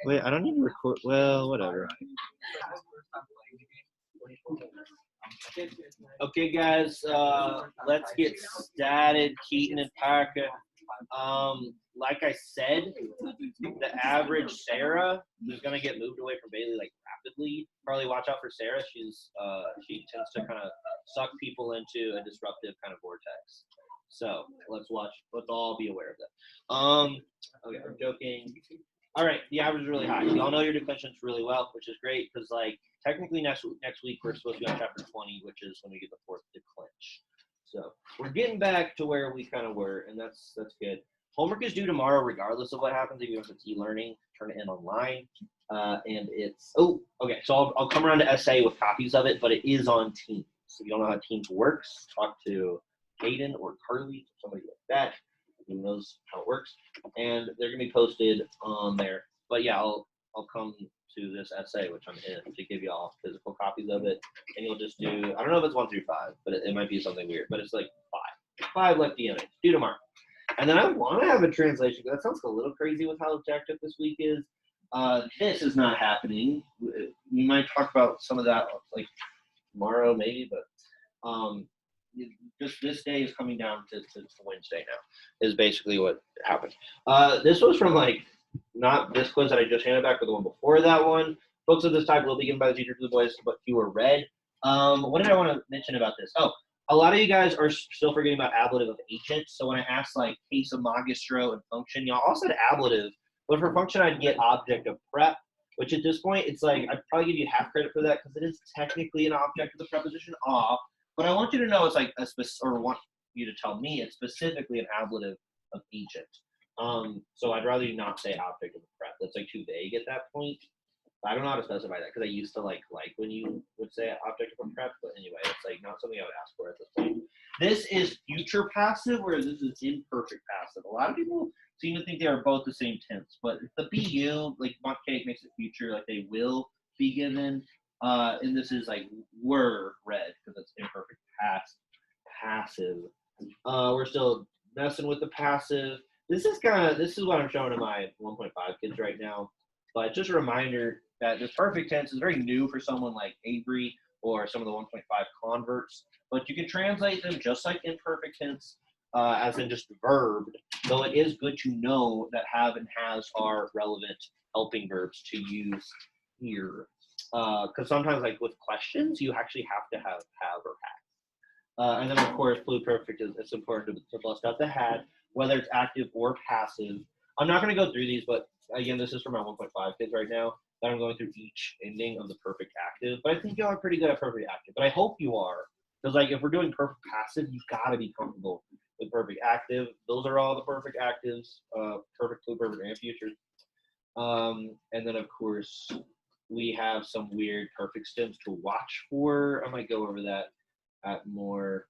Wait, I don't need to record. Well, whatever. Okay, guys, let's get started. Keaton and Parker. Like I said, the average Sarah is gonna get moved away from Bailey like rapidly. Probably watch out for Sarah. She tends to kind of suck people into a disruptive kind of vortex. So let's all be aware of that. Okay, I'm joking. All right, the average is really high. Y'all know your declensions really well, which is great because like technically next week we're supposed to be on chapter 20, which is when we get the fourth declension. So we're getting back to where we kind of were, and that's good. Homework is due tomorrow, regardless of what happens. If you have to learning, turn it in online, and it's okay. So I'll come around to essay with copies of it, but it is on Teams. So if you don't know how Teams works, talk to Hayden or Carly, or somebody like that who knows how it works, and they're gonna be posted on there. But yeah, I'll come to this essay, which I'm in, to give you all physical copies of it, and you'll just do, I don't know if it's 1 through 5, but it might be something weird, but it's like 5 left DNAs, due tomorrow. And then I want to have a translation, because that sounds a little crazy with how jacked up this week is. This is not happening. We might talk about some of that like tomorrow maybe, but just this day is coming down to Wednesday now, is basically what happened. This was from like, not this quiz that I just handed back, but the one before that one. Books of this type will be given by the teacher to the boys, but fewer read. What did I want to mention about this? Oh, a lot of you guys are still forgetting about ablative of agent. So when I asked like case of magistro and function, y'all all said ablative, but for function I'd get object of prep, which at this point it's like I'd probably give you half credit for that because it is technically an object of the preposition ah. But I want you to know it's like or want you to tell me it's specifically an ablative of agent. So I'd rather you not say object of the prep. That's like too vague at that point. I don't know how to specify that because I used to like when you would say object of a prep, but anyway, it's like not something I would ask for at this point. This is future passive, whereas this is imperfect passive. A lot of people seem to think they are both the same tense, but the BU, like Montcake makes it future, like they will be given, and this is like were read because it's imperfect passive. We're still messing with the passive. This is what I'm showing to my 1.5 kids right now. But just a reminder that this perfect tense is very new for someone like Avery or some of the 1.5 converts. But you can translate them just like imperfect tense, as in just verbed. Though it is good to know that have and has are relevant helping verbs to use here. Because sometimes, like with questions, you actually have to have or have. And then, of course, pluperfect is it's important to bust out the had, whether it's active or passive. I'm not going to go through these, but again, this is for my 1.5 kids right now, that I'm going through each ending of the perfect active. But I think y'all are pretty good at perfect active. But I hope you are. Because like if we're doing perfect passive, you've got to be comfortable with perfect active. Those are all the perfect actives, perfect, pluperfect, and futures. And then, of course, we have some weird perfect stems to watch for. I might go over that at more.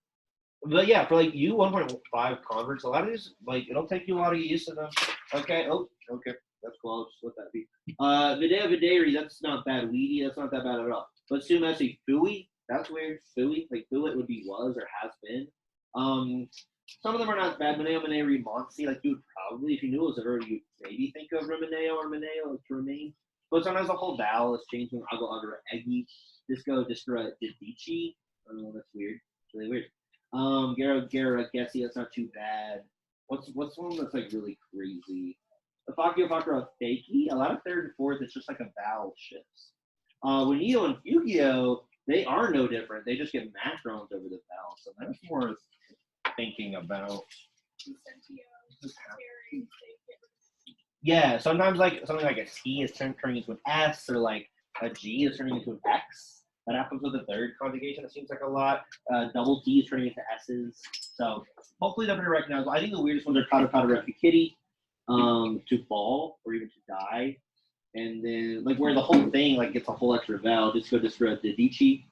But yeah, for like you 1.5 converts, a lot of these, like, it'll take you a lot to get used to them. Okay. Oh, okay. That's close. What that be? Videa Videri, that's not bad. Weedy, that's not that bad at all. But Sumesi, Fui, that's weird. Fui, like Fuit would be was or has been. Some of them are not bad. Maneo, Maneri, Monsi, like you would probably, if you knew it was a verb, you'd maybe think of Remaneo or Maneo to remain. But sometimes the whole vowel is changed from Ago, Agra, Eggy, Disco, Distra, Didici. Oh, that's weird. It's really weird. Gara, Gessie, that's not too bad. What's one that's like really crazy? The Fakio Fakra Fakey, a lot of third and fourth, it's just like a vowel shifts. Wenio and Fugio, they are no different. They just get macrons over the vowel. So that's more thinking about. Yeah, sometimes like something like a T is turning into an S, or like a G is turning into an X. That happens with the third conjugation. It seems like a lot. Double T is turning into S's. So hopefully they're pretty recognizable. I think the weirdest ones are kata kata refu kitty, to fall or even to die, and then like where the whole thing like gets a whole extra vowel. Disco distra didici.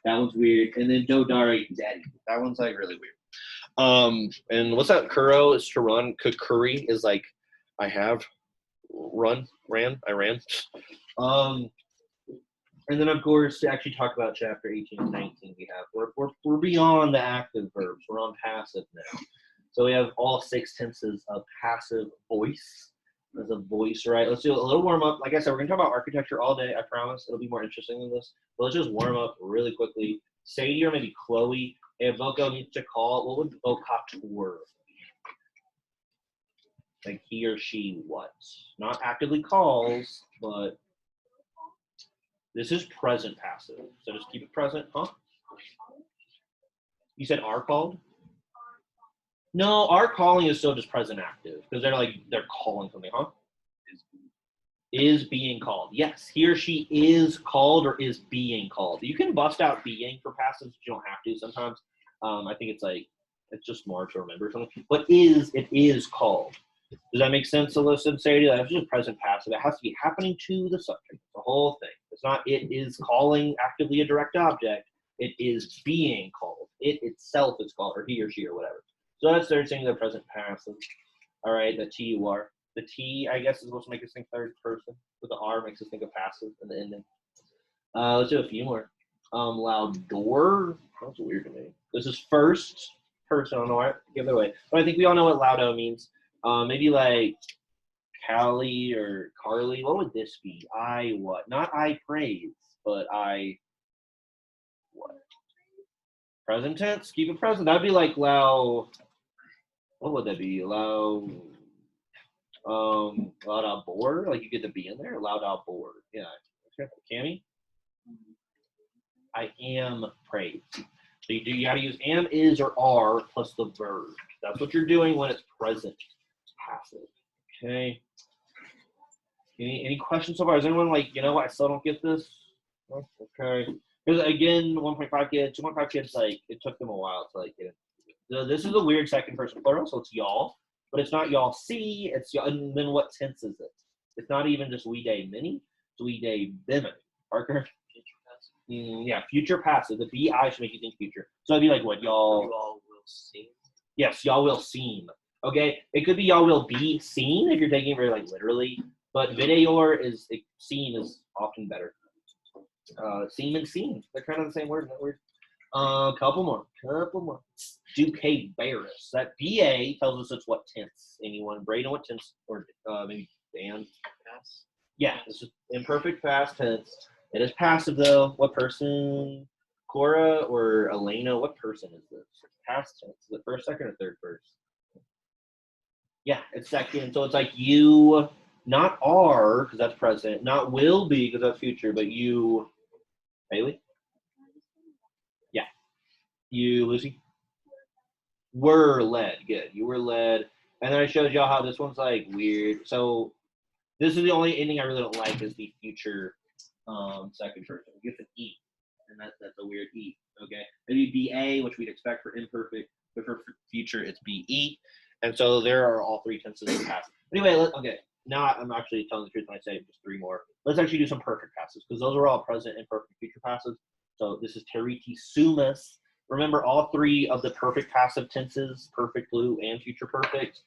That one's weird. And then dodari daddy. That one's like really weird. And what's that? Kuro is to run. Kukuri is like I have ran. I ran. And then, of course, to actually talk about chapter 18 and 19, we're beyond the active verbs. We're on passive now. So we have all 6 tenses of passive voice. as a voice, right? Let's do a little warm up. Like I said, we're gonna talk about architecture all day. I promise it'll be more interesting than this. But let's just warm up really quickly. Sadie or maybe Chloe, if Voco needs to call, what would vocateur? Like he or she what? Not actively calls, but this is present passive. So just keep it present, huh? You said are called? No, are calling is still just present active because they're calling something, huh? Is being called. Yes, he or she is called or is being called. You can bust out being for passives, but you don't have to sometimes. I think it's just more to remember something. But it is called. Does that make sense, Alyssa and Sadie? That's just present passive. It has to be happening to the subject, the whole thing. It's not it is calling actively a direct object. It is being called. It itself is called, or he or she or whatever. So that's third thing, the present passive. All right, the TUR. The T, I guess, is supposed to make us think third person, but the R makes us think of passive and the ending. Let's do a few more. Loud door. That's weird to me. This is first person. I don't know why I give it away, but I think we all know what loudo means. Maybe like Callie or Carly. What would this be? I what? Not I praise, but I what? Present tense. Keep it present. That'd be like loud. What would that be? Loud. Loud out board. Like you get the B in there. Loud out board. Yeah. Cammy. I am praised. So you got to use am, is, or are plus the verb. That's what you're doing when it's present passive. Okay. Any questions so far? Is anyone like, you know what, I still don't get this? Okay. Because again, 1.5 kids, 2.5 kids, like it took them a while to like get it. So this is a weird second person plural, so it's y'all, but it's not y'all see, it's y'all. And then what tense is it? It's not even just we day many, it's we day bimini. Parker? Yeah, future passive. The BI should make you think future. So it'd be like what, y'all will seem? Yes, y'all will seem. Okay, it could be y'all will be seen if you're taking it very like literally, but videor is seen is often better. Seem and seen, they're kind of the same word, isn't that weird? Couple more. Duque Barris. That BA tells us it's what tense. Anyone? Braden, what tense? Or maybe Dan? Pass. Yeah, this is imperfect past tense. It is passive though. What person? Cora or Elena? What person is this? Past tense. Is it first, second, or third person? Yeah, it's second. So it's like you, not are, because that's present, not will be, because that's future, but you, Bailey? Yeah. You, Lucy? Were led. Good. You were led. And then I showed y'all how this one's like weird. So this is the only ending I really don't like is the future second person. It gets an E. And that's a weird E. Okay. It'd be BA, which we'd expect for imperfect, but for future it's BE. And so there are all three tenses in past. Anyway, okay. Now I'm actually telling the truth when I say just three more. Let's actually do some perfect passes because those are all present and perfect future passes. So this is teriti sumus. Remember all three of the perfect passive tenses, perfect blue and future perfect.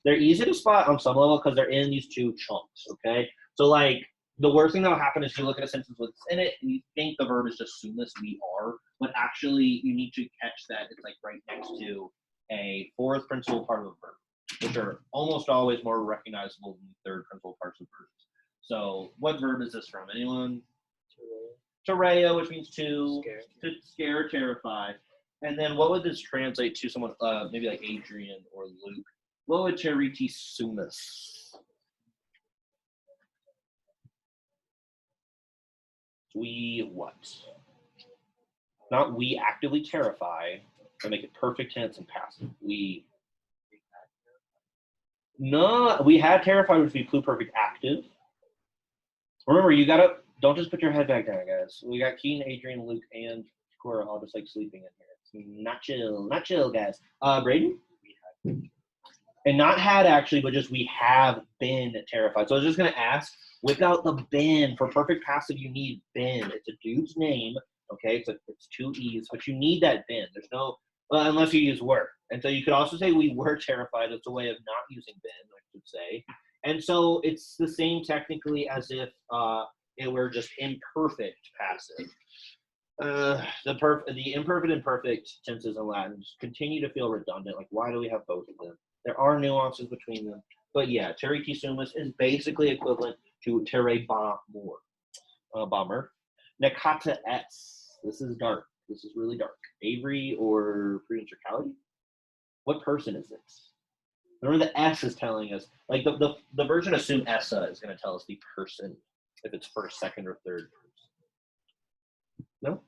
They're easy to spot on some level because they're in these two chunks, okay? So like the worst thing that'll happen is you look at a sentence with in it and you think the verb is just sumus, we are, but actually you need to catch that it's like right next to a fourth principal part of a verb, which are almost always more recognizable than the third principal parts of verbs. So what verb is this from? Anyone? Tereo, which means to scare, terrify. And then what would this translate to someone, maybe like Adrian or Luke? What would teriti sumus? We what? Not we actively terrify, but make it perfect tense and passive. We. No, we had terrified, which would be pluperfect active. Remember, you gotta, don't just put your head back down, guys. We got Keen, Adrian, Luke, and Cora all just like sleeping in here. It's not chill, guys. Braden? And not had actually, but just we have been terrified. So I was just gonna ask, without the been, for perfect passive, you need been. It's a dude's name, okay? It's two E's, but you need that been. There's no, unless you use were. And so you could also say we were terrified. It's a way of not using been, I should say. And so it's the same technically as if it were just imperfect passive. The imperfect and perfect tenses in Latin just continue to feel redundant. Like, why do we have both of them? There are nuances between them, But yeah, Terry T. Sumus is basically equivalent to Terry Bomber. Nakata S. This is dark. This is really dark. Avery or Producer Cali? What person is this? Remember the S is telling us, like the version of Sum Essa is going to tell us the person, if it's first, second, or third person. No?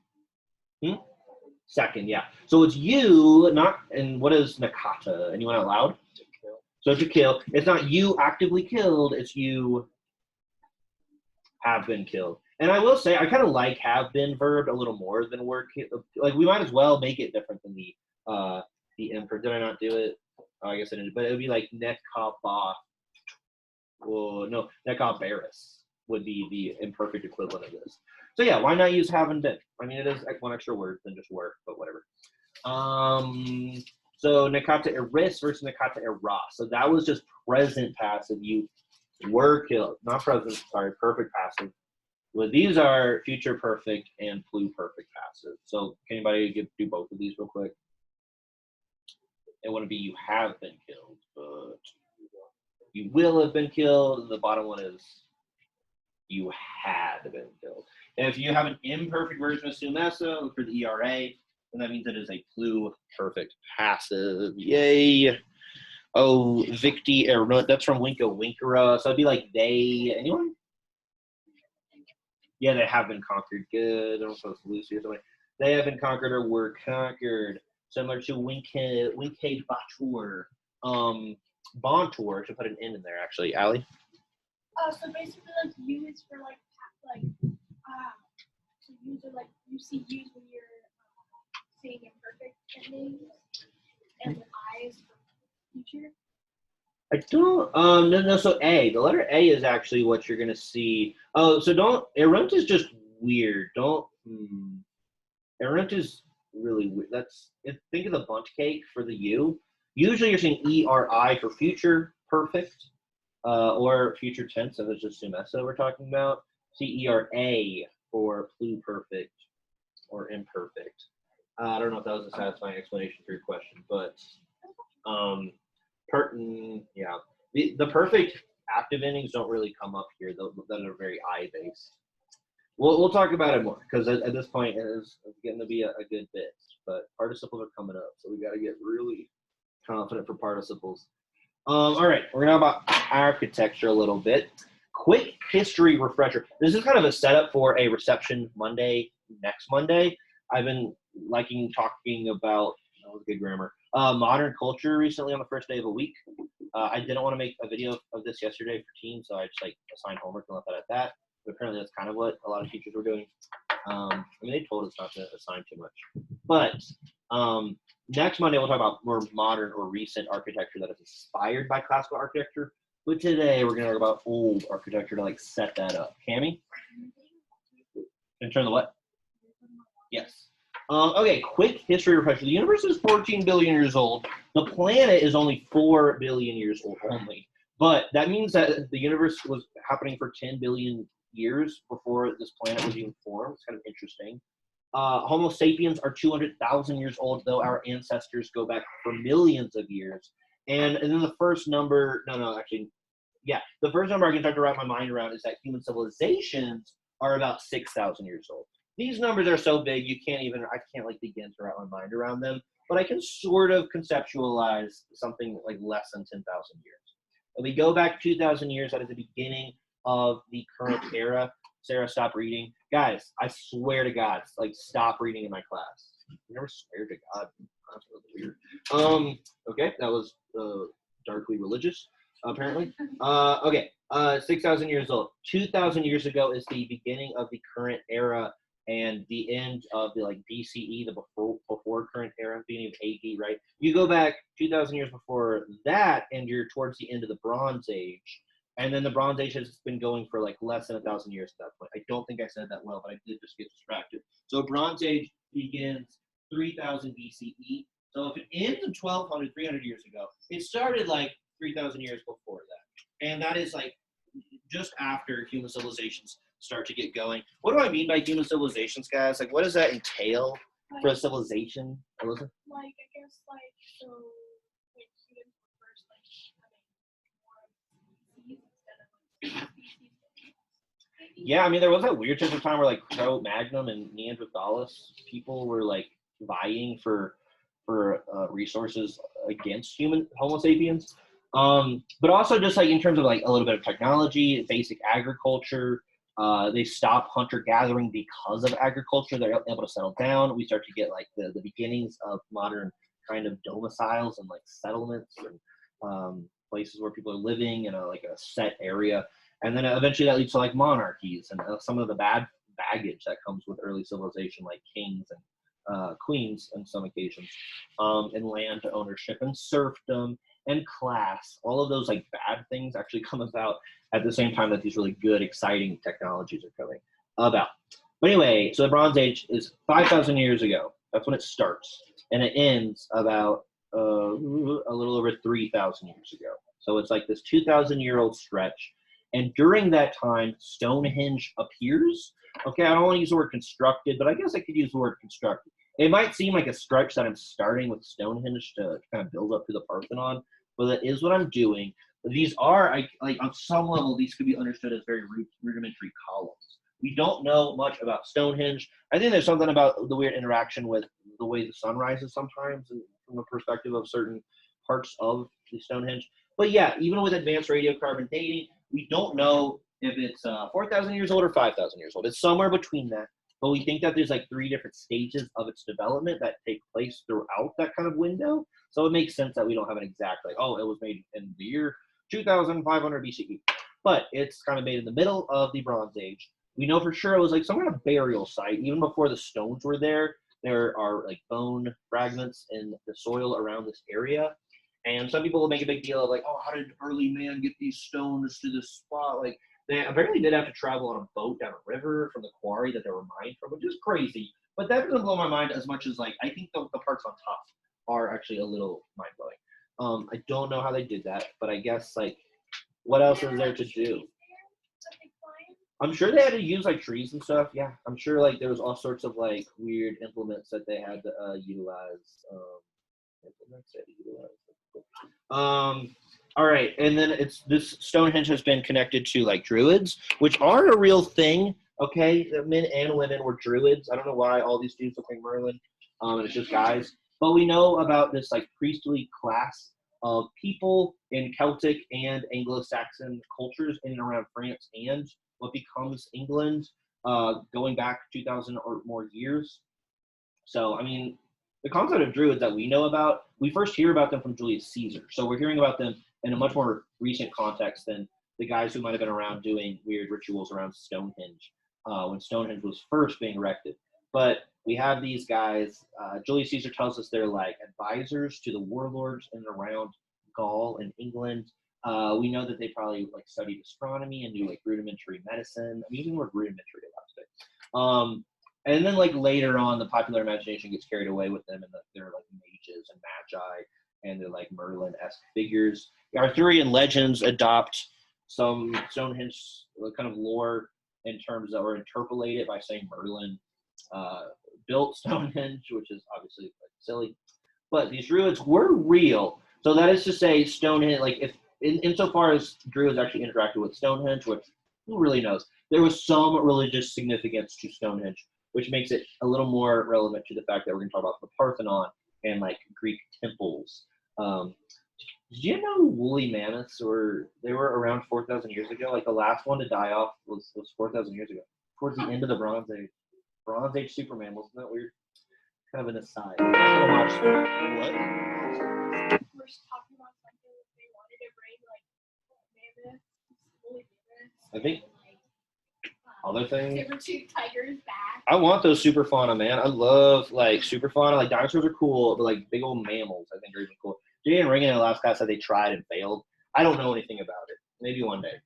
Second, yeah. So it's you, not, and what is Nakata? Anyone out loud? To kill. So to kill. It's not you actively killed, it's you have been killed. And I will say, I kind of like have been verbed a little more than were like, we might as well make it different than the Emperor. Did I not do it? Oh, I guess I didn't. But it would be like Nekaba. Well, no, Nekabaris would be the imperfect equivalent of this. So yeah, why not use have and been? I mean, it is like one extra word than just were, but whatever. So Nakata Eris versus Nakata Era. So that was just present passive. You were killed, not present. Sorry, perfect passive. Well, these are future perfect and pluperfect passive. So can anybody do both of these real quick? It wouldn't be you have been killed, but you will have been killed. And the bottom one is you had been killed. And if you have an imperfect version of Sum Essa, look for the ERA, and that means it is a pluperfect passive. Yay! Oh, Victi Erut. That's from Winko Winkera. So it'd be like they. Anyone? Yeah, they have been conquered. Good. I don't know if it's Lucy or something. They have been conquered or were conquered. Similar to Winkade Batur. Bontour, should put an N in there, actually. Allie? So basically, like, U is for, so U's are, like, you see U's when you're saying imperfect endings, and then I is for future. I don't, no, so A, the letter A is actually what you're going to see. Oh, so don't, Erunt is just weird. Don't, Erunt is really weird. Think of the bundt cake for the U. Usually you're seeing ERI for future perfect, or future tense, if it's just Sum Essa we're talking about. See ERA for pluperfect or imperfect. I don't know if that was a satisfying explanation for your question, but, yeah. The perfect active endings don't really come up here. That are very I-based. We'll talk about it more because at this point it's getting to be a good bit. But participles are coming up, so we got to get really confident for participles. All right, we're gonna talk about architecture a little bit. Quick history refresher. This is kind of a setup for a reception Monday next Monday. I've been liking talking about, that was good grammar, modern culture recently on the first day of a week. I didn't want to make a video of this yesterday for teams, so I just assigned homework and left that at that. But apparently that's kind of what a lot of teachers were doing. I mean, they told us not to assign too much. But next Monday we'll talk about more modern or recent architecture that is inspired by classical architecture. But today we're going to talk about old architecture to set that up. Cami? In terms of what? Yes. Okay, quick history refresher. The universe is 14 billion years old. The planet is only 4 billion years old only. But that means that the universe was happening for 10 billion years before this planet was even formed. It's kind of interesting. Homo sapiens are 200,000 years old, though our ancestors go back for millions of years. And then the first number, the first number I can start to wrap my mind around is that human civilizations are about 6,000 years old. These numbers are so big, I can't begin to wrap my mind around them, but I can sort of conceptualize something like less than 10,000 years. If we go back 2,000 years, that is the beginning of the current era. Sarah, stop reading. Guys, I swear to God, stop reading in my class. You never swear to God. That's really weird. Okay, that was darkly religious, apparently. Okay, 6,000 years old. 2,000 years ago is the beginning of the current era and the end of the BCE, the before current era, beginning of AD, right? You go back 2,000 years before that, and you're towards the end of the Bronze Age. And then the Bronze Age has been going for less than 1,000 years at that point. I don't think I said that well, but I did just get distracted. So Bronze Age begins 3000 BCE. So if it ends in 1200, 300 years ago, it started 3,000 years before that. And that is just after human civilizations start to get going. What do I mean by human civilizations, guys? What does that entail for a civilization? Alyssa? I guess, so, humans were first, having more of Yeah, I mean, there was that weird time where like Cro-Magnon and Neanderthalis people were like vying for resources against human Homo sapiens. But also just like in terms of like a little bit of technology, basic agriculture. They stopped hunter gathering because of agriculture. They're able to settle down. We start to get like the beginnings of modern kind of domiciles and like settlements and places where people are living in like a set area. And then eventually that leads to like monarchies and some of the bad baggage that comes with early civilization, like kings and queens on some occasions, and land ownership and serfdom and class. All of those like bad things actually come about at the same time that these really good, exciting technologies are coming about. But anyway, so the Bronze Age is 5,000 years ago. That's when it starts, and it ends about a little over 3,000 years ago. So it's like this 2,000-year-old stretch. And during that time, Stonehenge appears. Okay, I don't want to use the word constructed, but I guess I could use the word constructed. It might seem like a stretch that I'm starting with Stonehenge to kind of build up to the Parthenon, but that is what I'm doing. These are, like on some level, these could be understood as very rudimentary columns. We don't know much about Stonehenge. I think there's something about the weird interaction with the way the sun rises sometimes, and from the perspective of certain parts of the Stonehenge. But yeah, even with advanced radiocarbon dating, we don't know if it's 4,000 years old or 5,000 years old. It's somewhere between that. But we think that there's like 3 different stages of its development that take place throughout that kind of window. So it makes sense that we don't have an exact, like, oh, it was made in the year 2,500 BCE. But it's kind of made in the middle of the Bronze Age. We know for sure it was like some kind of burial site. Even before the stones were there, there are like bone fragments in the soil around this area. And some people will make a big deal of like, oh, how did early man get these stones to this spot? Like, they apparently did have to travel on a boat down a river from the quarry that they were mined from, which is crazy. But that doesn't blow my mind as much as like I think the parts on top are actually a little mind blowing. I don't know how they did that, but I guess like what else is there to do? I'm sure they had to use like trees and stuff. Yeah, I'm sure like there was all sorts of like weird implements that they had to utilize. Implements that utilize. All right, and then it's this Stonehenge has been connected to like druids, which are a real thing. Okay, men and women were druids. I don't know why all these dudes look like Merlin, and it's just guys. But we know about this like priestly class of people in Celtic and Anglo-Saxon cultures in and around France and what becomes England, going back 2,000 or more years. So, I mean, the concept of druids that we know about, we first hear about them from Julius Caesar. So we're hearing about them in a much more recent context than the guys who might have been around doing weird rituals around Stonehenge when Stonehenge was first being erected. But we have these guys. Julius Caesar tells us they're like advisors to the warlords in and around Gaul and England. We know that they probably like studied astronomy and knew like rudimentary medicine. I'm using the word rudimentary a lot today. And then like later on, the popular imagination gets carried away with them, and they're like mages and magi, and they're like Merlin-esque figures. The Arthurian legends adopt some Stonehenge kind of lore in terms that were interpolated by saying Merlin built Stonehenge, which is obviously like silly. But these druids were real. So that is to say, Stonehenge, like if insofar as druids actually interacted with Stonehenge, which who really knows, there was some religious significance to Stonehenge, which makes it a little more relevant to the fact that we're going to talk about the Parthenon and like Greek temples. Did you know woolly mammoths they were around 4,000 years ago? Like the last one to die off was 4,000 years ago, towards the end of the Bronze Age. Bronze Age super mammals, isn't that weird? Kind of an aside. I'm gonna watch what? We're talking about something that they wanted to bring like mammoths, woolly mammoths. I think other things. Saber-toothed tigers back. I want those super fauna, man. I love like super fauna. Like dinosaurs are cool, but like big old mammals, I think are even cool. Jay and Ring in the last class said they tried and failed. I don't know anything about it. Maybe one day.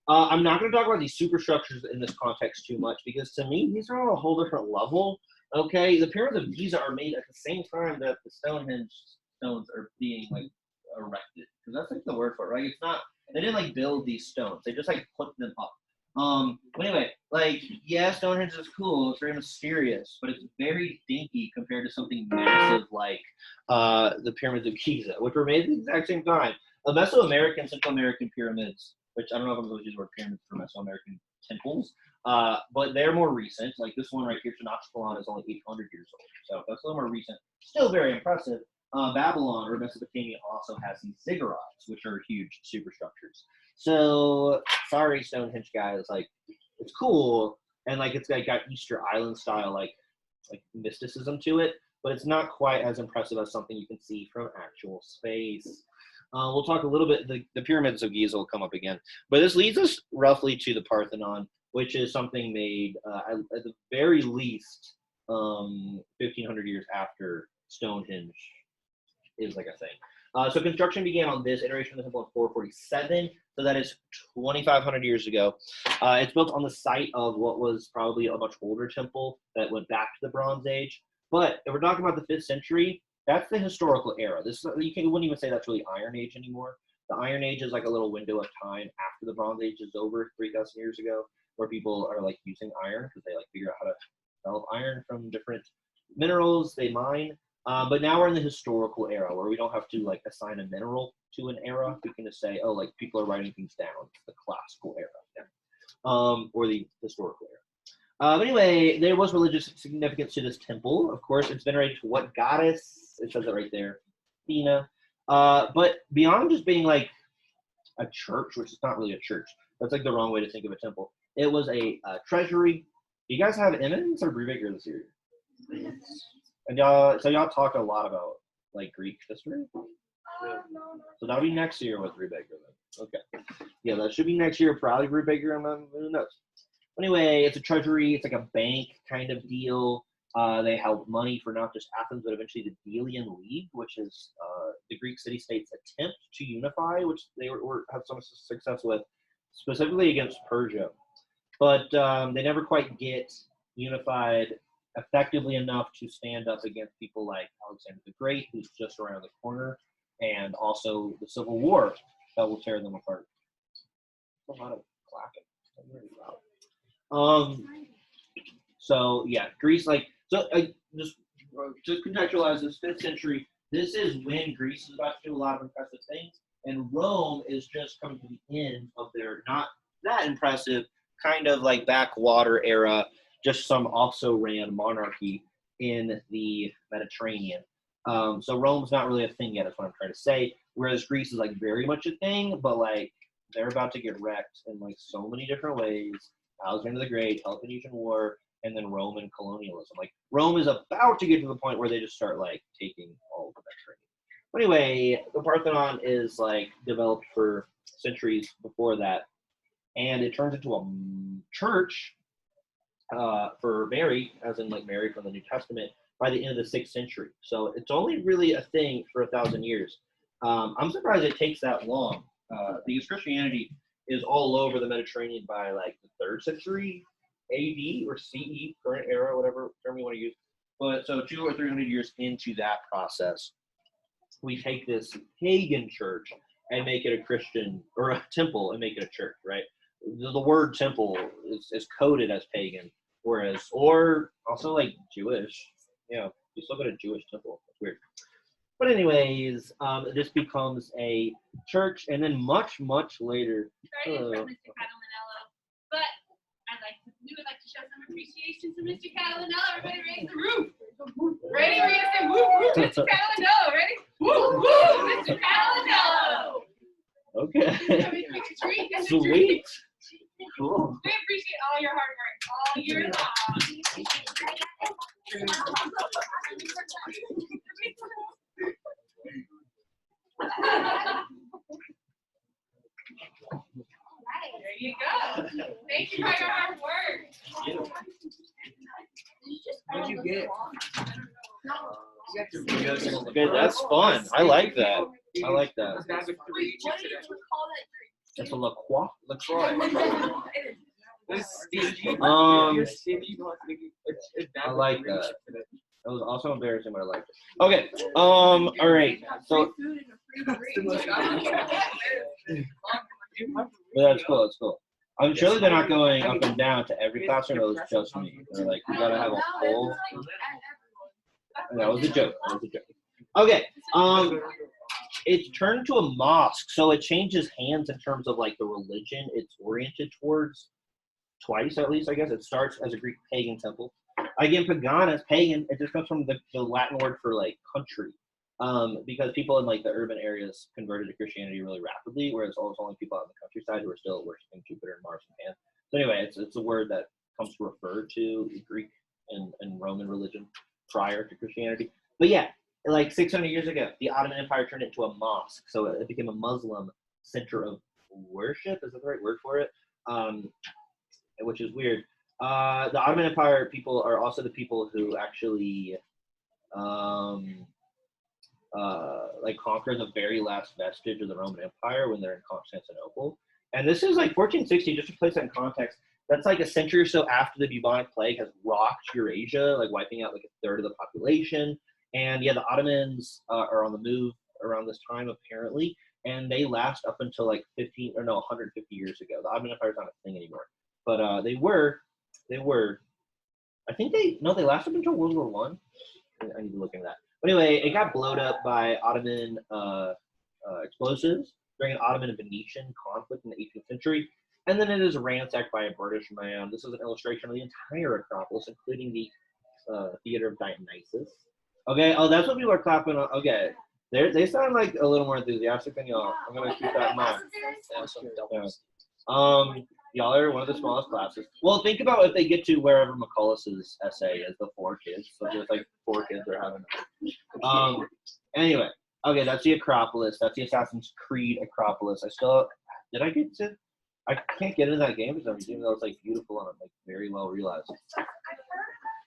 I'm not going to talk about these superstructures in this context too much because to me these are on a whole different level. Okay, the pyramids of Giza are made at the same time that the Stonehenge stones are being like erected, because that's like the word for it, right? It's not, they didn't like build these stones; they just like put them up. But anyway, like yeah, Stonehenge is cool; it's very mysterious, but it's very dinky compared to something massive like the pyramids of Giza, which were made at the exact same time. The Mesoamerican, Central American pyramids which I don't know if I'm supposed to use the word pyramids for Mesoamerican temples, but they're more recent. Like this one right here, Tenochtitlan, is only 800 years old, so that's a little more recent. Still very impressive. Babylon or Mesopotamia also has these ziggurats, which are huge superstructures. So sorry, Stonehenge guys, like it's cool and like it's like got Easter Island style like mysticism to it, but it's not quite as impressive as something you can see from actual space. We'll talk a little bit. The pyramids of Giza will come up again, but this leads us roughly to the Parthenon, which is something made at the very least 1,500 years after Stonehenge is like a thing. So construction began on this iteration of the temple in 447. So that is 2,500 years ago. It's built on the site of what was probably a much older temple that went back to the Bronze Age. But if we're talking about the 5th century, that's the historical era. This you wouldn't even say that's really Iron Age anymore. The Iron Age is like a little window of time after the Bronze Age is over 3,000 years ago, where people are like using iron because they like figure out how to develop iron from different minerals they mine. But now we're in the historical era where we don't have to like assign a mineral to an era. We can just say, oh, like people are writing things down. It's the classical era, or the historical era. But anyway, there was religious significance to this temple. Of course, it's venerated to what goddess? It says it right there, Athena. But beyond just being like a church, which is not really a church, that's like the wrong way to think of a temple. It was a treasury. Do you guys have Emmons or Brubaker this year? And y'all talked a lot about like Greek history. So that'll be next year with Brubaker then. Okay. Yeah, that should be next year. Probably Brubaker, and then who knows. Anyway, it's a treasury. It's like a bank kind of deal. They held money for not just Athens, but eventually the Delian League, which is the Greek city-states' attempt to unify, which they have some success with, specifically against Persia. But they never quite get unified effectively enough to stand up against people like Alexander the Great, who's just around the corner, and also the Civil War that will tear them apart. A lot of clapping. So yeah, Greece, like, so just to contextualize this 5th century, this is when Greece is about to do a lot of impressive things, and Rome is just coming to the end of their not that impressive kind of like backwater era, just some also ran monarchy in the Mediterranean. So Rome's not really a thing yet, is what I'm trying to say, whereas Greece is like very much a thing, but like they're about to get wrecked in like so many different ways. Alexander the Great, Peloponnesian War, and then Roman colonialism. Like Rome is about to get to the point where they just start like taking all of the Mediterranean. But anyway, the Parthenon is like developed for centuries before that, and it turns into a church for Mary, as in like Mary from the New Testament, by the end of the 6th century. So it's only really a thing for 1,000 years. I'm surprised it takes that long because Christianity is all over the Mediterranean by like the 3rd century AD or CE, current era, whatever term you want to use. But so 200 or 300 years into that process, we take this pagan church and make it a Christian, or a temple and make it a church, right? The word temple is coded as pagan, whereas, or also like Jewish. You know, you still got a Jewish temple. It's weird. But anyways, this becomes a church, and then much later. Sorry to interrupt Mr. Catalanello, but we would like to show some appreciation to Mr. Catalanello. Everybody raise the roof. Ready? We're gonna say woo woo, Mr. Catalanello. Ready? Woo woo, Mr. Catalanello. Okay. Treat. Sweet. Cool. We appreciate all your hard work all year long. There you go. Thank you for your hard work. What'd you get? Okay, that's fun. I like that. I like that. What do you call that drink? That's a LaCroix. It's stingy. Um, It's stingy. I like that. It was also embarrassing, but I liked it. Okay. All right. So yeah, that's cool. That's cool. I'm sure they're not going up and down to every classroom. It was just me. They're like, you gotta have a whole. That was a joke. That was a joke. Okay. it's turned to a mosque, so it changes hands in terms of like the religion it's oriented towards twice at least, I guess. It starts as a Greek pagan temple. Again, pagana is pagan. It just comes from the Latin word for like country. Because people in like the urban areas converted to Christianity really rapidly, whereas almost only people out in the countryside who are still worshiping Jupiter and Mars and Pan. So anyway, it's a word that comes to refer to Greek and Roman religion prior to Christianity. But yeah, like 600 years ago, the Ottoman Empire turned it into a mosque, so it became a Muslim center of worship. Is that the right word for it? Which is weird. The Ottoman Empire people are also the people who actually like conquer the very last vestige of the Roman Empire when they're in Constantinople. And this is like 1460, just to place that in context, that's like a century or so after the bubonic plague has rocked Eurasia, like wiping out like a third of the population. And yeah, the Ottomans are on the move around this time apparently, and they last up until like 150 years ago. The Ottoman Empire is not a thing anymore, but they were. I think they last up until World War One. I need to look into that. But anyway, it got blown up by Ottoman explosives during an Ottoman and Venetian conflict in the 18th century. And then it is ransacked by a British man. This is an illustration of the entire Acropolis, including the Theater of Dionysus. Okay, oh, that's what people are clapping on. Okay, they sound like a little more enthusiastic than y'all. I'm going to keep that in mind. Yeah. Y'all are one of the smallest classes. Well, think about if they get to wherever McCullough's essay is, the 4 kids. So there's like 4 kids are having. Anyway, okay, that's the Acropolis. That's the Assassin's Creed Acropolis. I can't get into that game for some reason, even though it's like beautiful and like very well realized. I've heard of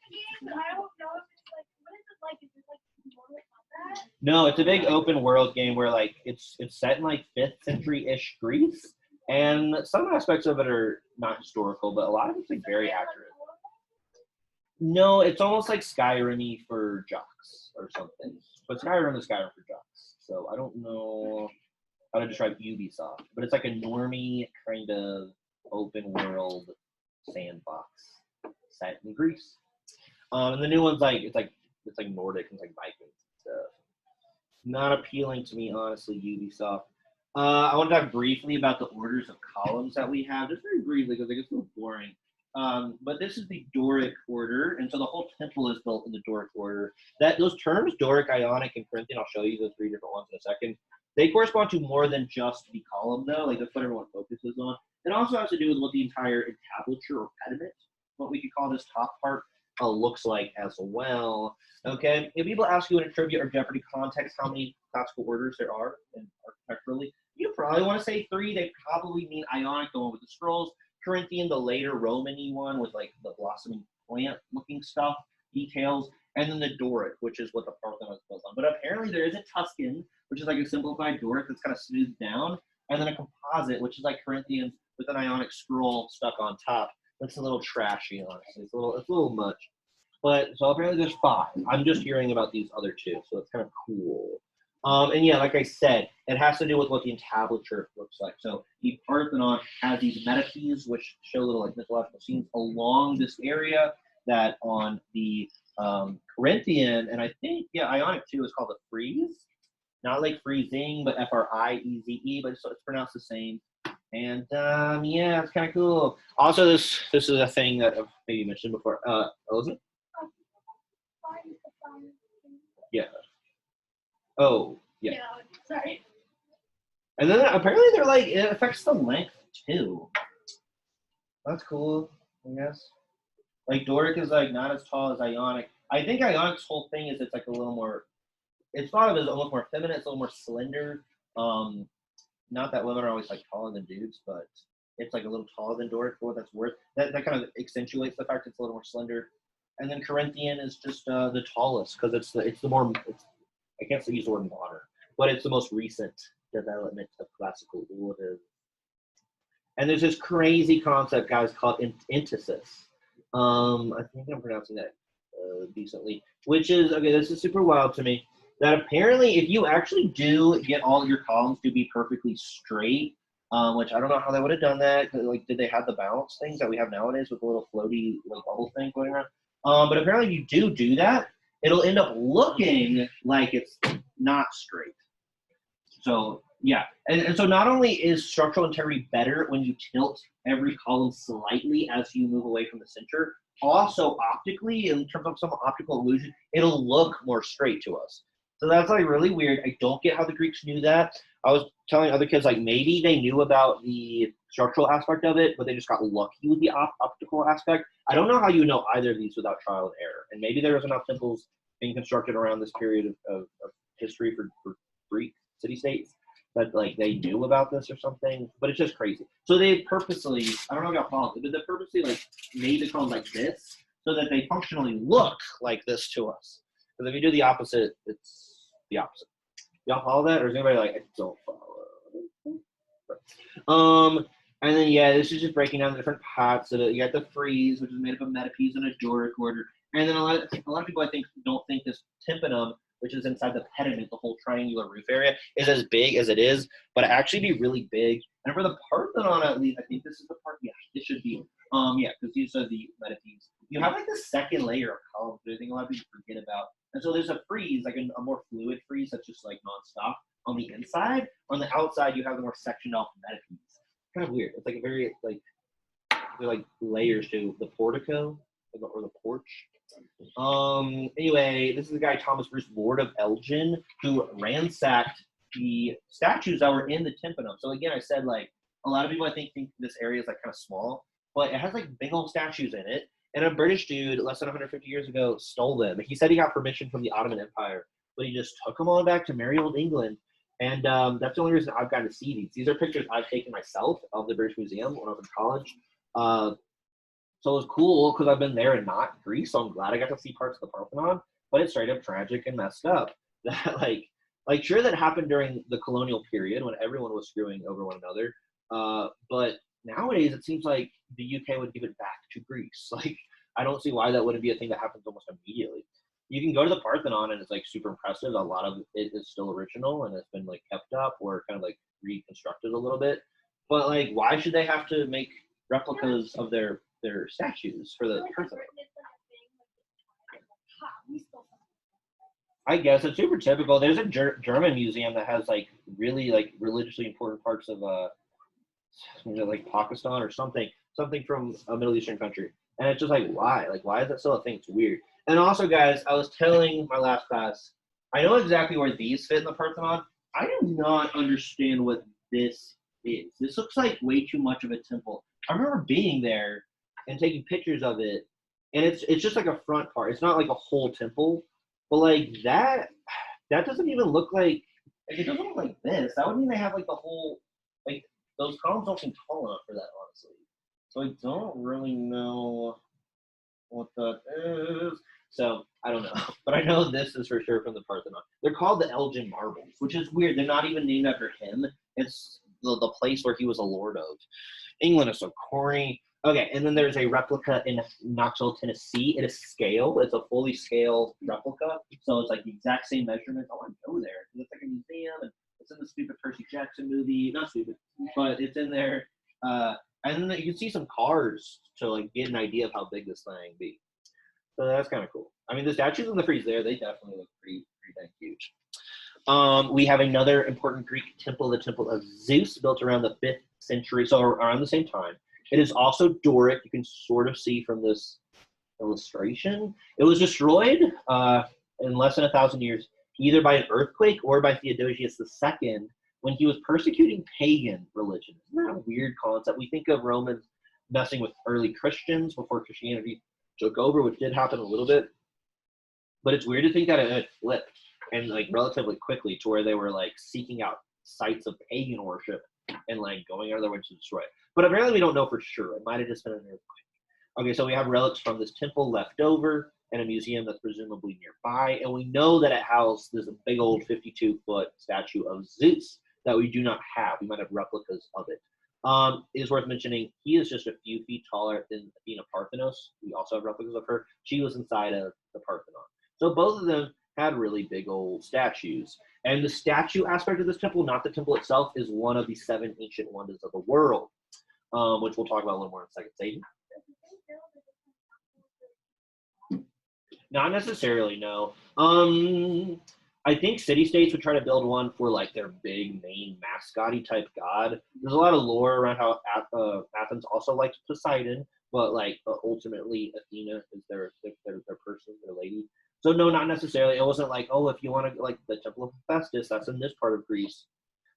the game, but I don't know if it's like, what is it like? Is it like Mortal Kombat? No, it's a big open world game where like it's set in like 5th century-ish Greece. And some aspects of it are not historical, but a lot of it's like very accurate. No, it's almost like Skyrim-y for jocks or something. But Skyrim is Skyrim for jocks. So I don't know how to describe Ubisoft. But it's like a normie kind of open world sandbox set in Greece. And the new one's like it's like Nordic and it's like Vikings and stuff. Not appealing to me, honestly, Ubisoft. I want to talk briefly about the orders of columns that we have, just very briefly because it gets a little boring. But this is the Doric order, and so the whole temple is built in the Doric order. Those terms, Doric, Ionic, and Corinthian, I'll show you those 3 different ones in a second. They correspond to more than just the column, though. Like that's what everyone focuses on. It also has to do with what the entire entablature or pediment, what we could call this top part, looks like as well. Okay, if people ask you in a trivia or Jeopardy context how many classical orders there are in architecturally, you probably want to say 3. They probably mean Ionic, the one with the scrolls, Corinthian, the later Roman-y one with like the blossoming plant-looking stuff, details, and then the Doric, which is what the Parthenon is built on. But apparently there is a Tuscan, which is like a simplified Doric that's kind of smoothed down, and then a composite, which is like Corinthians with an Ionic scroll stuck on top. That's a little trashy, honestly. It's a little much. But so apparently there's 5. I'm just hearing about these other 2, so it's kind of cool. And yeah, like I said, it has to do with what the entablature looks like. So the Parthenon has these metopes, which show little like mythological scenes along this area that on the Corinthian, and I think, yeah, Ionic too is called the frieze. Not like freezing, but F-R-I-E-Z-E, but it's pronounced the same. And yeah, it's kind of cool. Also, this is a thing that I've maybe mentioned before. Elizabeth? Yeah. Oh, yeah. Sorry. And then apparently they're like, it affects the length too. That's cool, I guess. Like Doric is like not as tall as Ionic. I think Ionic's whole thing is it's like a little more, it's thought of as almost more feminine, it's a little more slender. Not that women are always like taller than dudes, but it's like a little taller than Doric for what that's worth. That kind of accentuates the fact it's a little more slender. And then Corinthian is just the tallest because it's the more, I can't use the word modern, but it's the most recent development of classical order. And there's this crazy concept, guys, called entasis. I think I'm pronouncing that decently, which is, okay, this is super wild to me, that apparently if you actually do get all your columns to be perfectly straight, which I don't know how they would have done that, like, did they have the balance things that we have nowadays with the little floaty like bubble thing going around? But apparently if you do that, it'll end up looking like it's not straight. So yeah, and so not only is structural integrity better when you tilt every column slightly as you move away from the center, also optically, in terms of some optical illusion, it'll look more straight to us. So that's like really weird. I don't get how the Greeks knew that. I was telling other kids like maybe they knew about the structural aspect of it, but they just got lucky with the optical aspect. I don't know how you know either of these without trial and error. And maybe there was enough temples being constructed around this period of history for Greek city-states that like they knew about this or something, but it's just crazy. So they purposely, I don't know if y'all follow it, but they purposely like made the columns like this so that they functionally look like this to us. Because if you do the opposite, it's the opposite. Y'all follow that, or is anybody like, I don't follow? And then yeah, this is just breaking down the different pots. So you got the frieze, which is made up of metopes and a Doric order, and then a lot of people I think don't think this tympanum, which is inside the pediment, the whole triangular roof area, is as big as it is, but it actually be really big. And for the Parthenon, at least, I think this is the part. Yeah, it should be. Yeah, because these are the metopes. You have like the second layer of columns, which I think a lot of people forget about. And so there's a frieze, like a more fluid frieze that's just like nonstop on the inside. On the outside, you have the more sectioned off metopes. Kind of weird. It's like a very like they're like layers to the portico or the porch. Anyway, this is the guy Thomas Bruce, Lord of Elgin, who ransacked the statues that were in the tympanum. So again, I said like a lot of people I think this area is like kind of small, but it has like big old statues in it. And a British dude less than 150 years ago stole them. He said he got permission from the Ottoman Empire, but he just took them all back to merry old England. And that's the only reason I've gotten to see these. These are pictures I've taken myself of the British Museum when I was in college. So it was cool because I've been there and not Greece, so I'm glad I got to see parts of the Parthenon. But it's straight up tragic and messed up. That like sure that happened during the colonial period when everyone was screwing over one another. But nowadays it seems like the UK would give it back to Greece. Like I don't see why that wouldn't be a thing that happens almost immediately. You can go to the Parthenon and it's like super impressive. A lot of it is still original and it's been like kept up or kind of like reconstructed a little bit. But like, why should they have to make replicas of their statues for the Parthenon? I guess it's super typical. There's a German museum that has like really like religiously important parts of like Pakistan or something from a Middle Eastern country, and it's just like why is that still a thing? It's weird. And also, guys, I was telling my last class, I know exactly where these fit in the Parthenon. I do not understand what this is. This looks like way too much of a temple. I remember being there and taking pictures of it, and it's just like a front part. It's not like a whole temple, but like that doesn't even look like it doesn't look like this. That would mean they have like the whole like those columns don't seem tall enough for that, honestly. So I don't really know what that is. So I don't know, but I know this is for sure from the Parthenon. They're called the Elgin Marbles, which is weird. They're not even named after him. It's the place where he was a lord of. England is so corny. Okay, and then there's a replica in Knoxville, Tennessee. It is scale. It's a fully scaled replica, so it's like the exact same measurements. I want to go there. It's like a museum, and it's in the stupid Percy Jackson movie. Not stupid, but it's in there. And then you can see some cars to like get an idea of how big this thing be. So that's kind of cool. I mean, the statues in the frieze there, they definitely look pretty dang huge. We have another important Greek temple, the Temple of Zeus, built around the 5th century, so around the same time. It is also Doric. You can sort of see from this illustration. It was destroyed in less than 1,000 years, either by an earthquake or by Theodosius II when he was persecuting pagan religion. Isn't that a weird concept? We think of Romans messing with early Christians before Christianity took over, which did happen a little bit. But it's weird to think that it flipped and like relatively quickly to where they were like seeking out sites of pagan worship and like going out of their way to destroy it. But apparently we don't know for sure. It might have just been an earthquake. Okay, so we have relics from this temple left over in a museum that's presumably nearby. And we know that it housed this big old 52-foot statue of Zeus that we do not have. We might have replicas of it. It is worth mentioning he is just a few feet taller than Athena Parthenos. We also have replicas of her. She was inside of the Parthenon. So both of them had really big old statues. And the statue aspect of this temple, not the temple itself, is one of the 7 ancient wonders of the world, which we'll talk about a little more in a second. Sadie? Not necessarily, no. I think city-states would try to build one for like their big main mascotty type god. There's a lot of lore around how Athens also likes Poseidon, but like ultimately Athena is their person, their lady. So no, not necessarily. It wasn't like, oh, if you want to like the Temple of Hephaestus, that's in this part of Greece.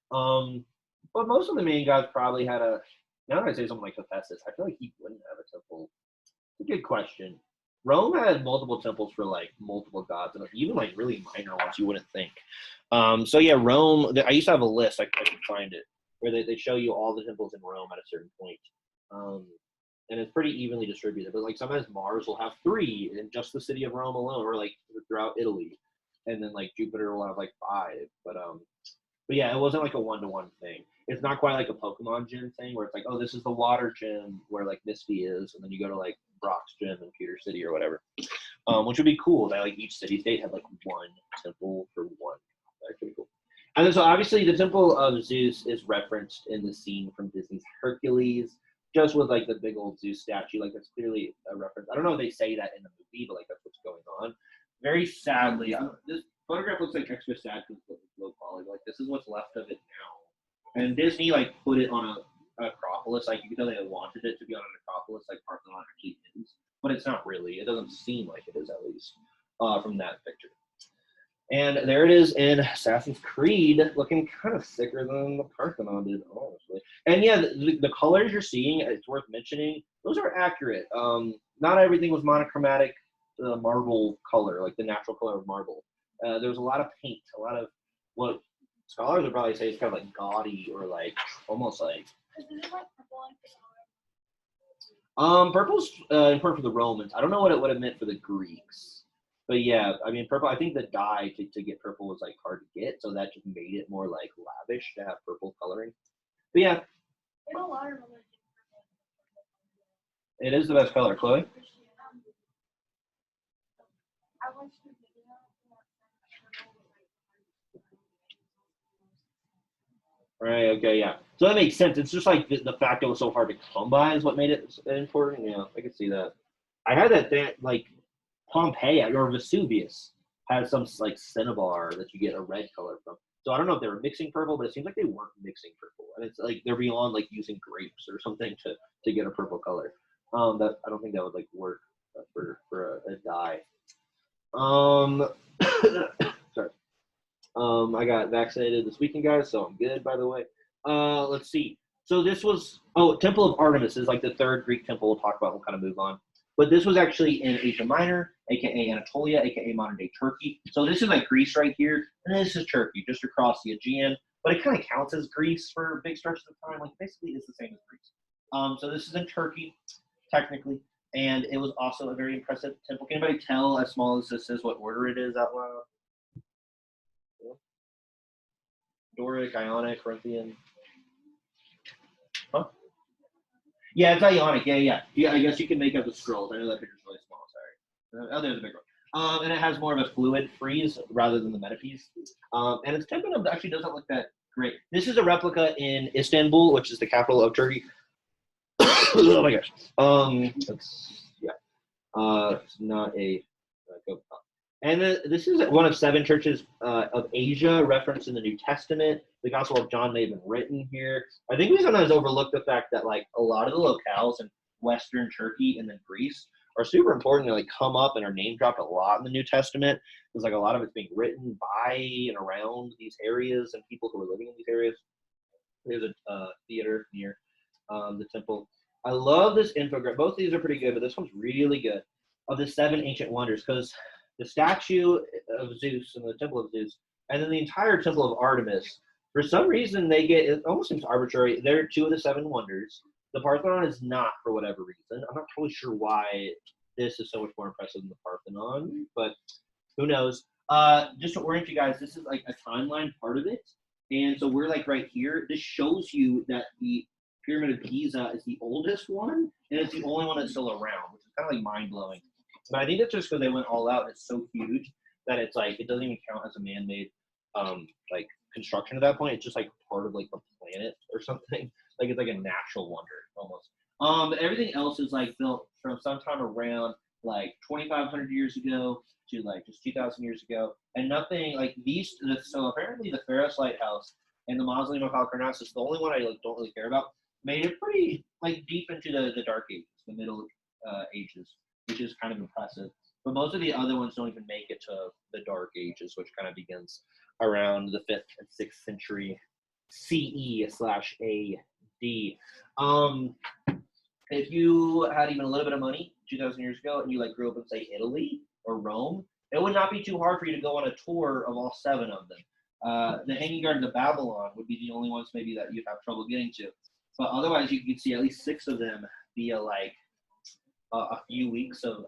But most of the main gods probably had a. Now that I say something like Hephaestus, I feel like he wouldn't have a temple. It's a good question. Rome had multiple temples for like multiple gods, and even like really minor ones you wouldn't think. So yeah, Rome. I used to have a list. I could find it where they show you all the temples in Rome at a certain point, and it's pretty evenly distributed. But like sometimes Mars will have 3 in just the city of Rome alone, or like throughout Italy, and then like Jupiter will have like 5. But yeah, it wasn't like a one-to-one thing. It's not quite like a Pokemon gym thing where it's like, oh, this is the water gym where like Misty is, and then you go to like Brock's gym in Peter City or whatever, which would be cool. That like each city-state had like one temple for one. That's pretty cool. And then so obviously the Temple of Zeus is referenced in the scene from Disney's Hercules, just with like the big old Zeus statue. Like that's clearly a reference. I don't know if they say that in the movie, but like that's what's going on. Very sadly, this photograph looks like extra sad because it's low quality. Like this is what's left of it now. And Disney like put it on a Acropolis. Like you can tell they wanted it to be on an Acropolis, like Parthenon actually is, but it's not really. It doesn't seem like it is, at least from that picture. And there it is in Assassin's Creed, looking kind of sicker than the Parthenon did, honestly. And yeah, the colors you're seeing, it's worth mentioning, those are accurate. Not everything was monochromatic marble color, like the natural color of marble. There was a lot of paint, a lot of what scholars would probably say is kind of like gaudy or like almost like. Is it like purple? Purple's important for the Romans. I don't know what it meant for the Greeks. But yeah, I mean, purple, I think the dye to get purple was like hard to get, so that just made it more like lavish to have purple coloring. But yeah. There's a lot of religions. It is the best color, Chloe. I watched the video. Right, okay, yeah. So that makes sense. It's just like the fact it was so hard to come by is what made it important. Yeah, I can see that. I had that thing, like, Pompeii or Vesuvius has some like cinnabar that you get a red color from. So I don't know if they were mixing purple, but it seems like they weren't mixing purple, and it's like they're beyond like using grapes or something to get a purple color. That I don't think that would like work for a dye. Sorry. I got vaccinated this weekend, guys, so I'm good. By the way, let's see. So this was Temple of Artemis is like the third Greek temple we'll talk about. We'll kind of move on. But this was actually in Asia Minor, aka Anatolia, aka modern day Turkey. So this is like Greece right here, and this is Turkey, just across the Aegean. But it kind of counts as Greece for big stretches of time. Like basically, it's the same as Greece. So this is in Turkey, technically, and it was also a very impressive temple. Can anybody tell, as small as this is, what order it is out loud? Doric, Ionic, Corinthian. Huh? Yeah, it's Ionic. Yeah. I guess you can make out the scrolls. I know that picture's really small. Sorry. Oh, there's a big one. And it has more of a fluid frieze rather than the metapiece. And its template actually doesn't look that great. This is a replica in Istanbul, which is the capital of Turkey. Oh my gosh. It's not a. And this is one of 7 churches of Asia referenced in the New Testament. The Gospel of John may have been written here. I think we sometimes overlook the fact that like a lot of the locales in Western Turkey and then Greece are super important to like come up and are name dropped a lot in the New Testament. There's like a lot of it's being written by and around these areas and people who are living in these areas. There's a theater near the temple. I love this infographic. Both of these are pretty good, but this one's really good. Of the 7 ancient wonders, because the statue of Zeus and the Temple of Zeus, and then the entire Temple of Artemis, for some reason they get, it almost seems arbitrary, they're 2 of the 7 wonders. The Parthenon is not for whatever reason. I'm not totally sure why this is so much more impressive than the Parthenon, but who knows. Just to orient you guys, this is like a timeline part of it. And so we're like right here. This shows you that the Pyramid of Giza is the oldest one, and it's the only one that's still around, which is kind of like mind-blowing. But I think that's just because they went all out and it's so huge that it's like it doesn't even count as a man-made like construction at that point. It's just like part of like the planet or something. Like it's like a natural wonder almost. But everything else is like built from sometime around like 2,500 years ago to like just 2,000 years ago, and nothing like these. So apparently, the Pharos Lighthouse and the Mausoleum of Halicarnassus, the only one I like, don't really care about, made it pretty like deep into the Dark Ages, the Middle Ages, which is kind of impressive. But most of the other ones don't even make it to the Dark Ages, which kind of begins around the 5th and 6th century CE/AD. If you had even a little bit of money 2,000 years ago and you like grew up in say Italy or Rome, it would not be too hard for you to go on a tour of all 7 of them. The Hanging Gardens of Babylon would be the only ones maybe that you'd have trouble getting to, but otherwise you could see at least 6 of them via like a few weeks of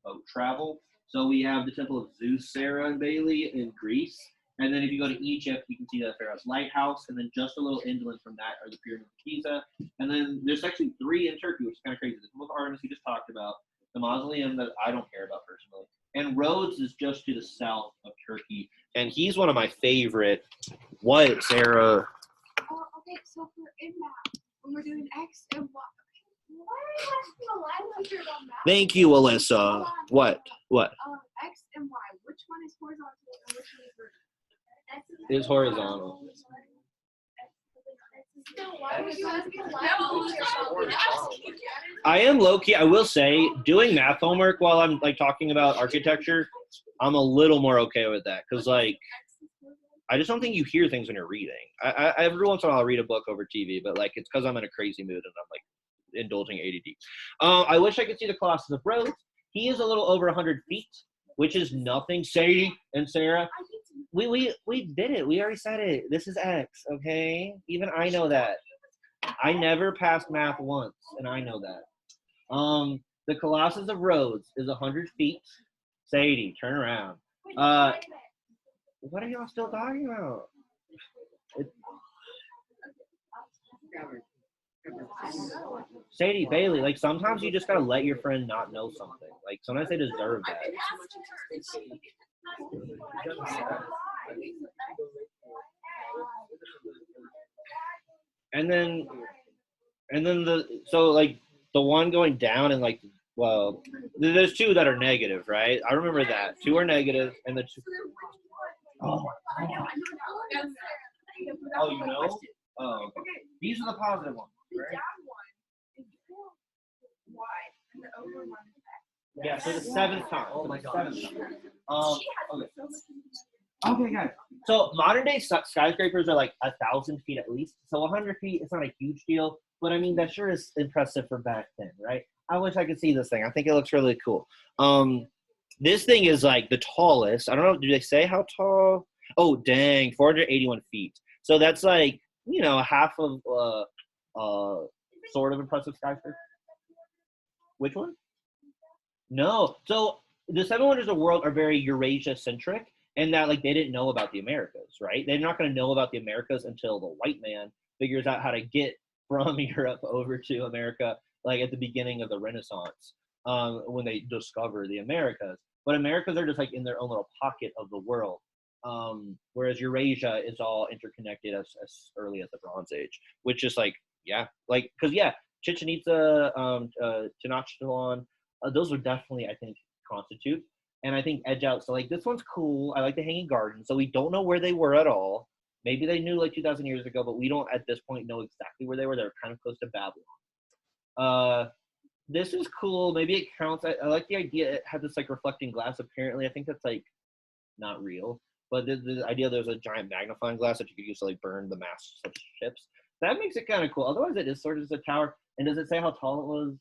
boat travel. So we have the Temple of Zeus, Sarah, and Bailey in Greece. And then if you go to Egypt, you can see the Pharos Lighthouse. And then just a little inland from that are the Pyramids of Giza. And then there's actually 3 in Turkey, which is kind of crazy. The Temple of Artemis we just talked about, the mausoleum that I don't care about personally. And Rhodes is just to the south of Turkey. And he's one of my favorite. What, Sarah? Oh, okay, so for in math, when we're doing X and Y. Why are you asking a line teacher about math? Thank you, Alyssa. What? X and Y. Which one is horizontal and which one is vertical? Is horizontal. So why would you ask me a line teacher about math? I am low-key, I will say, doing math homework while I'm like talking about architecture, I'm a little more okay with that. Because like I just don't think you hear things when you're reading. I every once in a while I'll read a book over TV, but like it's because I'm in a crazy mood and I'm like indulging ADD. I wish I could see the Colossus of Rhodes. He is a little over 100 feet, which is nothing. Sadie and Sarah, we did it. We already said it. This is X, okay? Even I know that. I never passed math once, and I know that. The Colossus of Rhodes is 100 feet. Sadie, turn around. What are y'all still talking about? Sadie, Bailey, like sometimes you just gotta let your friend not know something. Like sometimes they deserve that. And then the one going down and like, well, there's 2 that are negative, right? I remember that 2 are negative and the 2. Oh my God. Oh, you know? Oh, okay. These are the positive ones, right? Yeah, so the 7th time. Oh my God. Okay. Okay, guys. So modern day skyscrapers are like 1,000 feet at least. So 100 feet is not a huge deal, but I mean that sure is impressive for back then, right? I wish I could see this thing. I think it looks really cool. This thing is like the tallest. I don't know. Do they say how tall? Oh, dang, 481 feet. So that's like half of sort of impressive skyscraper. Which one? No. So the 7 wonders of the world are very Eurasia centric. And that like they didn't know about the Americas, right? They're not going to know about the Americas until the white man figures out how to get from Europe over to America, like at the beginning of the Renaissance, when they discover the Americas. But Americas are just like in their own little pocket of the world, whereas Eurasia is all interconnected as early as the Bronze Age, which is like Chichen Itza, Tenochtitlan, those would definitely I think constitute. And I think edge out. So like this one's cool. I like the Hanging Gardens. So we don't know where they were at all. Maybe they knew like 2,000 years ago, but we don't at this point know exactly where they were. They're kind of close to Babylon. This is cool. Maybe it counts. I like the idea it had this like reflecting glass. Apparently, I think that's like not real. But the idea there's a giant magnifying glass that you could use to like burn the masts of ships. That makes it kind of cool. Otherwise, it is sort of just a tower. And does it say how tall it was?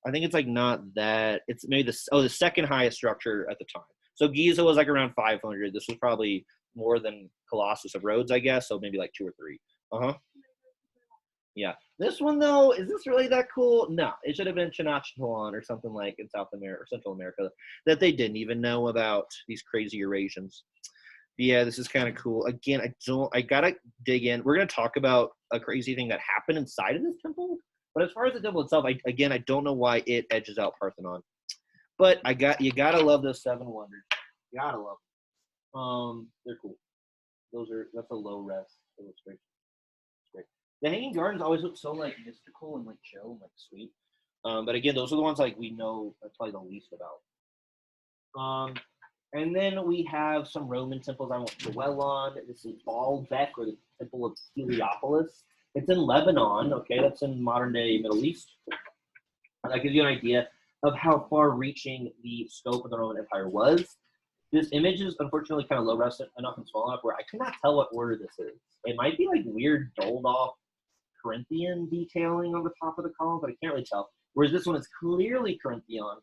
I think it's like not that. It's maybe the second highest structure at the time. So Giza was like around 500. This was probably more than Colossus of Rhodes, I guess. So maybe like 2 or 3. Yeah. This one though, is this really that cool? No, it should have been Tenochtitlan or something like in South America or Central America that they didn't even know about, these crazy Eurasians. Yeah, this is kind of cool. Again, I gotta dig in. We're gonna talk about a crazy thing that happened inside of this temple. But as far as the temple itself, I don't know why it edges out Parthenon. But you gotta love those 7 wonders. You gotta love them. They're cool. That's a low rest. It looks great. It's great. The Hanging Gardens always look so like mystical and like chill and like sweet. But again, those are the ones like we know probably the least about. And then we have some Roman temples I won't dwell on. This is Baalbek, or the Temple of Heliopolis. It's in Lebanon. Okay, that's in modern day Middle East. That gives you an idea of how far-reaching the scope of the Roman Empire was. This image is unfortunately kind of low-res enough and small enough where I cannot tell what order this is. It might be like weird, doled-off Corinthian detailing on the top of the column, but I can't really tell. Whereas this one is clearly Corinthian.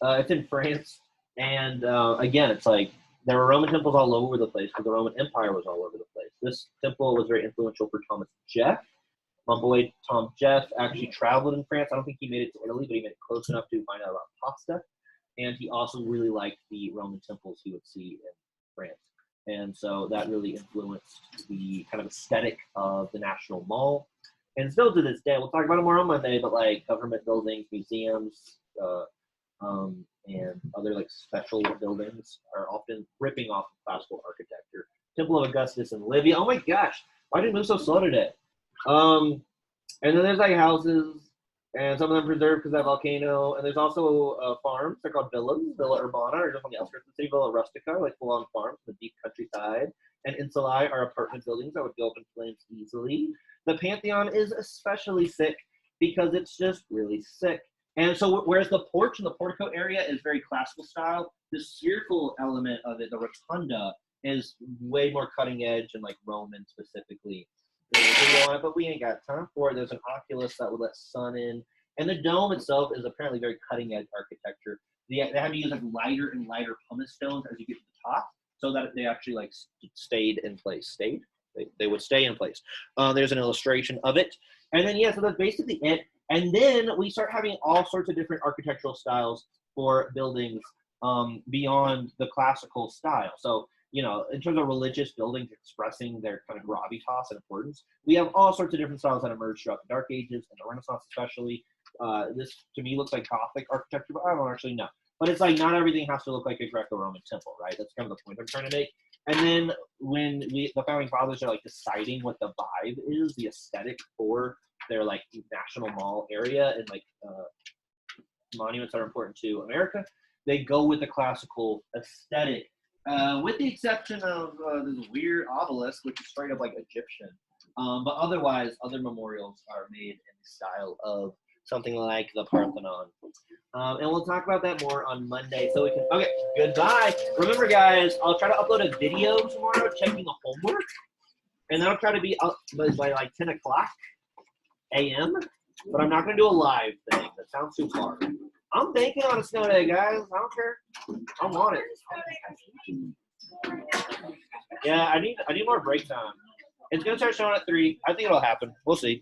It's in France, and again, it's like there were Roman temples all over the place because the Roman Empire was all over the place. This temple was very influential for Thomas Jeff. My boy Tom Jeff actually traveled in France. I don't think he made it to Italy, but he made it close enough to find out about pasta. And he also really liked the Roman temples he would see in France. And so that really influenced the kind of aesthetic of the National Mall. And still to this day, we'll talk about it more on Monday, but like government buildings, museums, and other like special buildings are often ripping off of classical architecture. Temple of Augustus in Libya. Oh my gosh, why did it move so slow today? And then there's like houses, and some of them preserved because of that volcano. And there's also farms. They're called villas, Villa Urbana, or just on the outskirts of the city, Villa Rustica, like full-on farms in the deep countryside. And insulae are apartment buildings that would go up in flames easily. The Pantheon is especially sick because it's just really sick. And so whereas the porch and the portico area is very classical style, the spherical element of it, the rotunda, is way more cutting edge and like Roman specifically. But we ain't got time for it. There's an oculus that would let sun in. And the dome itself is apparently very cutting edge architecture. They had to use like lighter and lighter pumice stones as you get to the top so that they actually like stayed in place. They would stay in place. There's an illustration of it. And then, yeah, so that's basically it. And then we start having all sorts of different architectural styles for buildings beyond the classical style. So, you know, in terms of religious buildings expressing their kind of gravitas and importance, we have all sorts of different styles that emerged throughout the Dark Ages and the Renaissance especially. This, to me, looks like Gothic architecture, but I don't actually know. But it's like not everything has to look like a Greco-Roman temple, right? That's kind of the point I'm trying to make. And then when the founding fathers are like deciding what the vibe is, the aesthetic for their like national mall area and like monuments that are important to America, they go with the classical aesthetic, with the exception of this weird obelisk, which is straight up like Egyptian. But otherwise, other memorials are made in the style of something like the Parthenon. And we'll talk about that more on Monday. So we can, okay, goodbye. Remember guys, I'll try to upload a video tomorrow checking the homework. And that'll try to be up by like 10 o'clock a.m. But I'm not going to do a live thing. That sounds too hard. I'm banking on a snow day, guys. I don't care. I'm on it. Yeah, I need more break time. It's going to start showing at 3. I think it'll happen. We'll see.